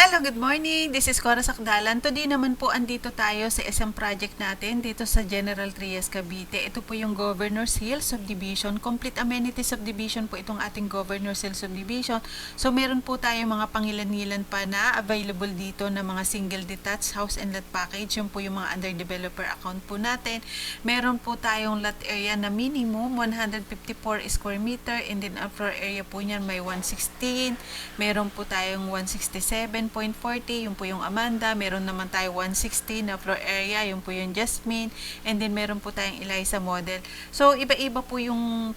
Hello, good morning. This is Cora Sakdalan. Today naman po andito tayo sa isang project natin dito sa General Trias, Cavite. Ito po yung Governor's Hill Subdivision. Complete amenity subdivision po itong ating Governor's Hill Subdivision. So meron po tayo mga pangilan-ngilan pa na available dito na mga single detached house and lot package. Yung po yung mga under developer account po natin. Meron po tayong lot area na minimum 154 square meter and then ang floor area po niyan may 116. Meron po tayong 167.40, yung po yung Amanda. Meron naman tayo 160 na floor area, yung po yung Jasmine. And then meron po tayong Eliza model. So iba-iba po yung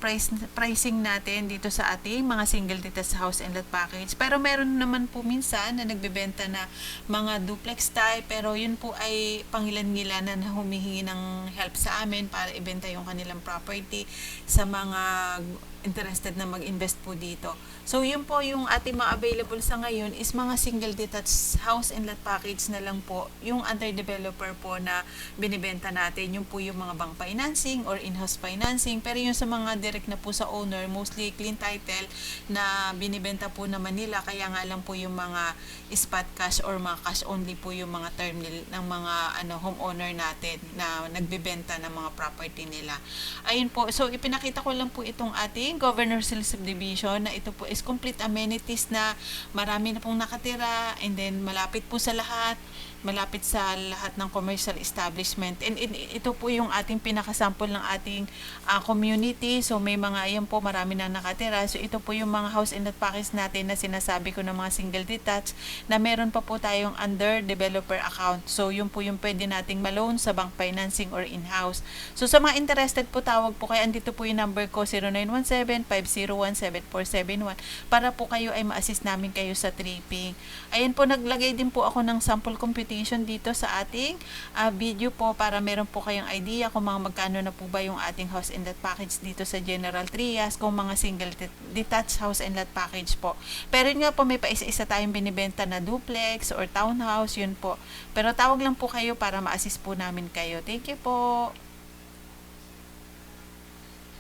pricing natin dito sa ating mga single detached house and lot package. Pero meron naman po minsan na nagbebenta na mga duplex type, pero yun po ay pangilan-ngilanan na humihingi ng help sa amin para ibenta yung kanilang property sa mga interested na mag-invest po dito. So yun po yung ating mga available sa ngayon is mga single detached house and lot package na lang po. Yung under developer po na binibenta natin, yung po yung mga bank financing or in-house financing. Pero yung sa mga direct na po sa owner, mostly clean title na binibenta po naman nila, kaya nga lang po yung mga spot cash or mga cash only po yung mga term ng mga homeowner natin na nagbebenta ng mga property nila. Ayun po, so ipinakita ko lang po itong ating Governor's Hill Subdivision na ito po is complete amenities na marami na pong nakatira and then malapit po sa lahat, malapit sa lahat ng commercial establishment. And ito po yung ating pinakasample ng ating community. So may mga, ayan po, marami na nakatira. So ito po yung mga house and lot package natin na sinasabi ko ng mga single detached na meron pa po tayong under developer account. So yun po yung pwede nating ma-loan sa bank financing or in-house. So sa mga interested po, tawag po kayo. Andito po yung number ko, 0917-501-7471, para po kayo ay ma-assist namin kayo sa tripping. Ayan po, naglagay din po ako ng sample computation dito sa ating video po para meron po kayong idea kung mga magkano na po ba yung ating house and lot package dito sa General Trias, kung mga single detached house and lot package po. Pero yun nga po, may paisa-isa tayong binibenta na duplex or townhouse, yun po. Pero tawag lang po kayo para ma-assist po namin kayo. Thank you po.